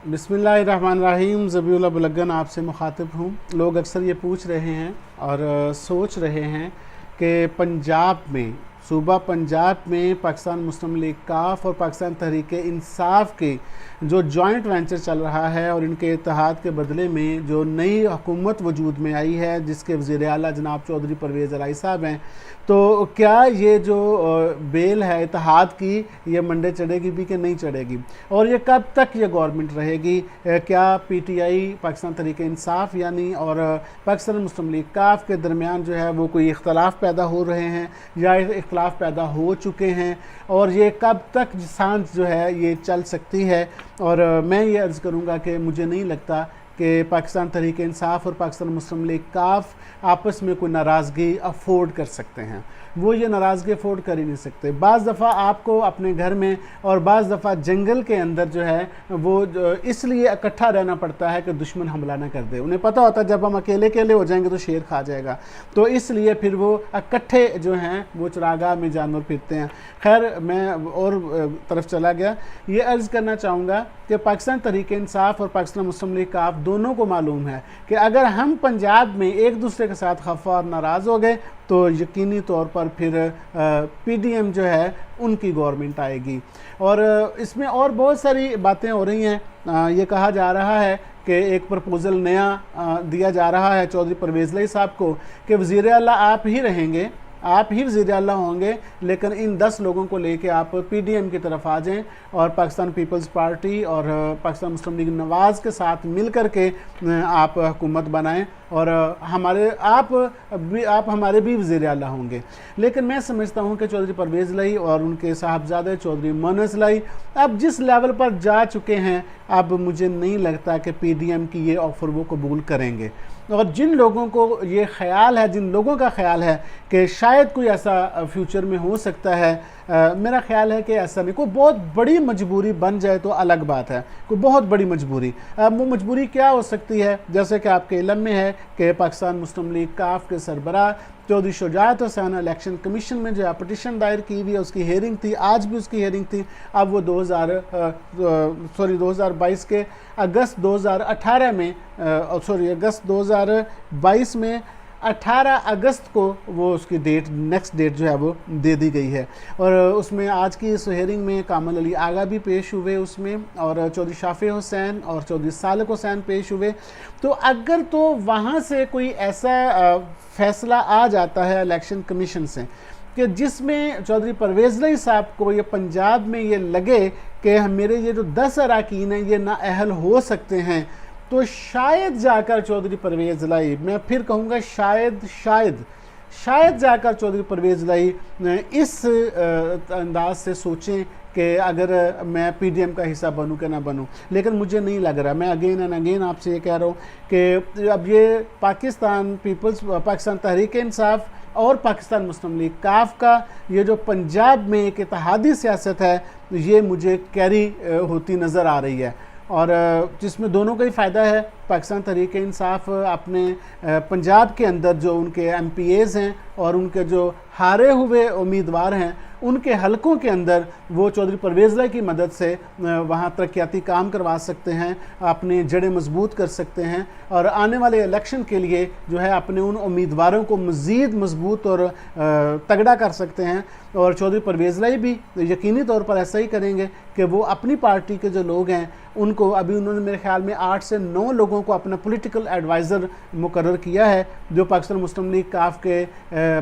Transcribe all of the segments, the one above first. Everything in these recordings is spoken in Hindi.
बिस्मिल्लाहिर्रहमानिर्रहीम। ज़बीउल्लाह बुलगन आपसे मुखातिब हूँ। लोग अक्सर ये पूछ रहे हैं और सोच रहे हैं कि पंजाब में, सूबा पंजाब में पाकिस्तान मुस्लिम लीग काफ और पाकिस्तान तहरीक इंसाफ के जो जॉइंट वेंचर चल रहा है और इनके इत्तेहाद के बदले में जो नई हुकूमत वजूद में आई है जिसके वज़ीर आला जनाब चौधरी परवेज़ इलाही साहब हैं, तो क्या ये जो बेल है इत्तेहाद की ये मंडे चढ़ेगी भी कि नहीं चढ़ेगी और ये कब तक ये गवर्नमेंट रहेगी? क्या पीटीआई पाकिस्तान तहरीक इंसाफ यानी और पाकिस्तान मुस्लिम लीग काफ के दरमियान जो है वो कोई इख्तलाफ पैदा हो रहे हैं या इख्तलाफ पैदा हो चुके हैं और ये कब तक सांझ जो है ये चल सकती है? और मैं ये अर्ज़ करूँगा कि मुझे नहीं लगता कि पाकिस्तान तहरीक इंसाफ और पाकिस्तान मुस्लिम लीग काफ आपस में कोई नाराज़गी अफोर्ड कर सकते हैं। वो ये नाराज़गी अफोर्ड कर ही नहीं सकते। बाज़ दफ़ा आपको अपने घर में और बाज़ दफ़ा जंगल के अंदर जो है वो इसलिए इकट्ठा रहना पड़ता है कि दुश्मन हमला ना कर दे। उन्हें पता होता है जब हम अकेले अकेले हो जाएंगे तो शेर खा जाएगा, तो इसलिए फिर वो इकट्ठे जो हैं वो चरागाह में जानवर फिरते हैं। खैर, मैं और तरफ चला गया। ये अर्ज़ करना चाहूँगा कि पाकिस्तान तहरीक इंसाफ और पाकिस्तान मुस्लिम लीग काफ दोनों को मालूम है कि अगर हम पंजाब में एक दूसरे के साथ खफा और नाराज़ हो गए तो यकीनी तौर पर फिर पीडीएम जो है उनकी गवर्नमेंट आएगी। और इसमें और बहुत सारी बातें हो रही हैं। ये कहा जा रहा है कि एक प्रपोज़ल नया दिया जा रहा है चौधरी परवेज़ इलाही साहब को कि वज़ीर आला आप ही रहेंगे, आप ही वज़ीर आला होंगे, लेकिन इन 10 लोगों को लेके आप पीडीएम की तरफ आ जाएं और पाकिस्तान पीपल्स पार्टी और पाकिस्तान मुस्लिम लीग नवाज़ के साथ मिल कर के आप हुकूमत बनाएं और आप हमारे भी वज़ीर आला होंगे। लेकिन मैं समझता हूं कि चौधरी परवेज़ इलाही और उनके साहबजादे चौधरी मुअन्नस इलाही अब जिस लेवल पर जा चुके हैं, अब मुझे नहीं लगता कि पीडीएम की ये ऑफ़र वो कबूल करेंगे। और जिन लोगों को ये ख्याल है, जिन लोगों का ख्याल है कि शायद कोई ऐसा फ्यूचर में हो सकता है, मेरा ख्याल है कि ऐसा नहीं। कोई बहुत बड़ी मजबूरी बन जाए तो अलग बात है, कोई बहुत बड़ी मजबूरी। अब वो मजबूरी क्या हो सकती है? जैसे कि आपके इल्म में है कि पाकिस्तान मुस्लिम लीग काफ के सरबराह चौधरी शुजाअत हुसैन इलेक्शन कमीशन में जो पटिशन दायर की हुई है उसकी हेयरिंग थी, आज भी उसकी हेयरिंग थी। अब वो 2022 के अगस्त 2018 में अगस्त 2022 में 18 अगस्त को वो उसकी नेक्स्ट डेट जो है वो दे दी गई है। और उसमें आज की इस हेयरिंग में कामल अली आगा भी पेश हुए उसमें, और चौधरी शाफी हुसैन और चौधरी सालिक हुसैन पेश हुए। तो अगर तो वहाँ से कोई ऐसा फैसला आ जाता है इलेक्शन कमीशन से कि जिसमें चौधरी परवेज़ इलाही साहब को ये पंजाब में ये लगे कि मेरे ये जो 10 अरकान हैं ये नाअहल हो सकते हैं, तो शायद जाकर चौधरी परवेज़ इलाही, मैं फिर कहूँगा शायद जाकर चौधरी परवेज़ इलाही इस अंदाज से सोचें कि अगर मैं पीडीएम का हिस्सा बनूं कि ना बनूं। लेकिन मुझे नहीं लग रहा। मैं अगेन एंड अगेन आपसे ये कह रहा हूँ कि अब ये पाकिस्तान तहरीक इंसाफ और पाकिस्तान मुस्लिम लीग काफ का ये जो पंजाब में एक इत्तेहादी सियासत है ये मुझे कैरी होती नज़र आ रही है और जिसमें दोनों का ही फ़ायदा है। पाकिस्तान तहरीक इंसाफ अपने पंजाब के अंदर जो उनके एमपीएज़ हैं और उनके जो हारे हुए उम्मीदवार हैं उनके हलकों के अंदर वो चौधरी परवेज़ इलाही की मदद से वहाँ तरक्याती काम करवा सकते हैं, अपनी जड़ें मजबूत कर सकते हैं और आने वाले इलेक्शन के लिए जो है अपने उन उम्मीदवारों को मज़ीद मजबूत और तगड़ा कर सकते हैं। और चौधरी परवेज़ इलाही भी यकीनी तौर पर ऐसा ही करेंगे कि वो अपनी पार्टी के जो लोग हैं उनको, अभी उन्होंने मेरे ख्याल में 8 से 9 लोगों को अपना पॉलिटिकल एडवाइज़र मुकर्रर किया है जो पाकिस्तान मुस्लिम लीग काफ के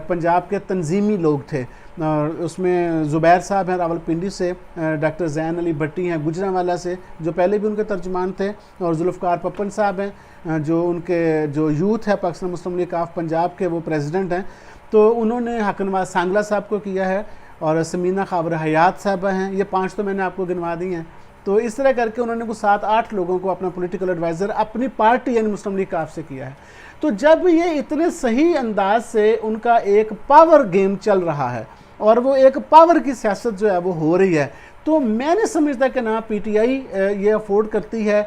पंजाब के तंजीमी लोग थे। और उसमें ज़ुबैर साहब हैं रावलपिंडी से, डॉक्टर ज़ैन अली भट्टी हैं गुजरांवाला से जो पहले भी उनके तर्जुमान थे, और जुल्फ़कार पप्पन साहब हैं जो उनके जो यूथ है पाकिस्तान मुस्लिम लीग काफ पंजाब के वो प्रेसिडेंट हैं। तो उन्होंने हकनवाज सांगला साहब को किया है और समीना खाबर हयात साहब हैं। ये 5 तो मैंने आपको गिनवा दी हैं। तो इस तरह करके उन्होंने कुछ 7-8 लोगों को अपना पॉलिटिकल एडवाइज़र अपनी पार्टी यानी मुस्लिम लीग काफ से किया है। तो जब ये इतने सही अंदाज से उनका एक पावर गेम चल रहा है और वो एक पावर की सियासत जो है वो हो रही है, तो मैं नहीं समझता कि ना पीटीआई ये अफोर्ड करती है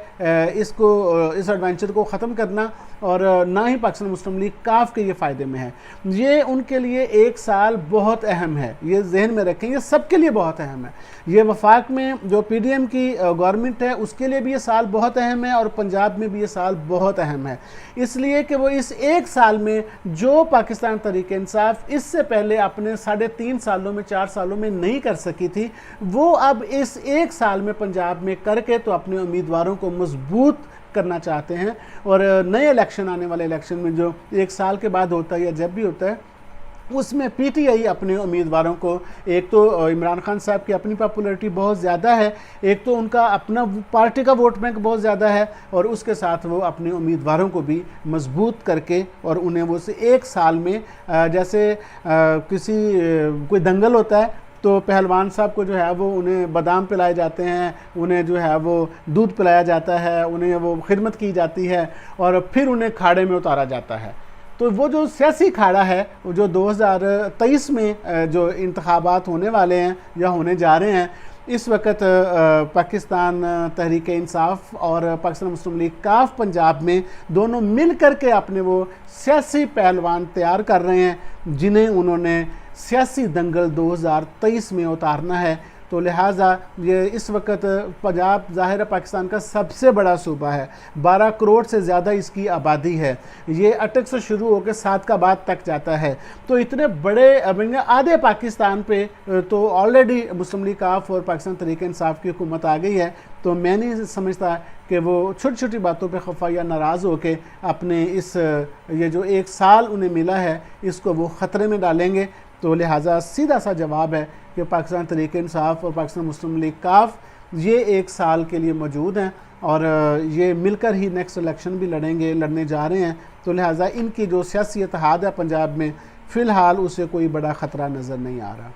इस एडवेंचर को ख़त्म करना, और ना ही पाकिस्तान मुस्लिम लीग काफ के ये फ़ायदे में है। ये उनके लिए एक साल बहुत अहम है, ये जहन में रखें, ये सबके लिए बहुत अहम है। ये वफाक में जो पीडीएम की गवर्नमेंट है उसके लिए भी ये साल बहुत अहम है, और पंजाब में भी ये साल बहुत अहम है, इसलिए कि वो इस एक साल में जो पाकिस्तान तहरीक इंसाफ इससे पहले अपने 3.5 सालों में 4 सालों में नहीं कर सकी थी, वो अब इस एक साल में पंजाब में करके तो अपने उम्मीदवारों को मजबूत करना चाहते हैं। और नए इलेक्शन, आने वाले इलेक्शन में जो एक साल के बाद होता है या जब भी होता है, उसमें पीटीआई अपने उम्मीदवारों को, एक तो इमरान खान साहब की अपनी पॉपुलैरिटी बहुत ज़्यादा है, एक तो उनका अपना पार्टी का वोट बैंक बहुत ज़्यादा है, और उसके साथ वो अपने उम्मीदवारों को भी मजबूत करके और उन्हें वो से एक साल में जैसे कोई दंगल होता है तो पहलवान साहब को जो है वो उन्हें बादाम पिलाए जाते हैं, उन्हें जो है वो दूध पिलाया जाता है, उन्हें वो खिदमत की जाती है और फिर उन्हें खाड़े में उतारा जाता है। तो वो जो सियासी खाड़ा है, वो जो 2023 में जो इंतखाबात होने वाले हैं या होने जा रहे हैं, इस वक्त पाकिस्तान तहरीक इंसाफ और पाकिस्तान मुस्लिम लीग काफ पंजाब में दोनों मिल कर के अपने वो सियासी पहलवान तैयार कर रहे हैं, जिन्हें उन्होंने सियासी दंगल 2023 में उतारना है। तो लिहाजा ये इस वक्त पंजाब ज़ाहिर है पाकिस्तान का सबसे बड़ा सूबा है, 12 करोड़ से ज़्यादा इसकी आबादी है, ये अटक से शुरू होकर सादकाबाद तक जाता है। तो इतने बड़े आधे पाकिस्तान पे तो ऑलरेडी मुस्लिम लीग काफ और पाकिस्तान तहरीक इंसाफ की हुकूमत आ गई है। तो मैं नहीं समझता कि वो छोटी छोटी बातों पे खफा या नाराज़ होकर अपने ये जो एक साल उन्हें मिला है इसको वो ख़तरे में डालेंगे। तो लिहाजा सीधा सा जवाब है कि पाकिस्तान तहरीक इंसाफ और पाकिस्तान मुस्लिम लीग काफ ये एक साल के लिए मौजूद हैं, और ये मिलकर ही नेक्स्ट इलेक्शन भी लड़ने जा रहे हैं। तो लिहाजा इनकी जो सियासी इत्तेहाद है पंजाब में, फ़िलहाल उसे कोई बड़ा ख़तरा नज़र नहीं आ रहा।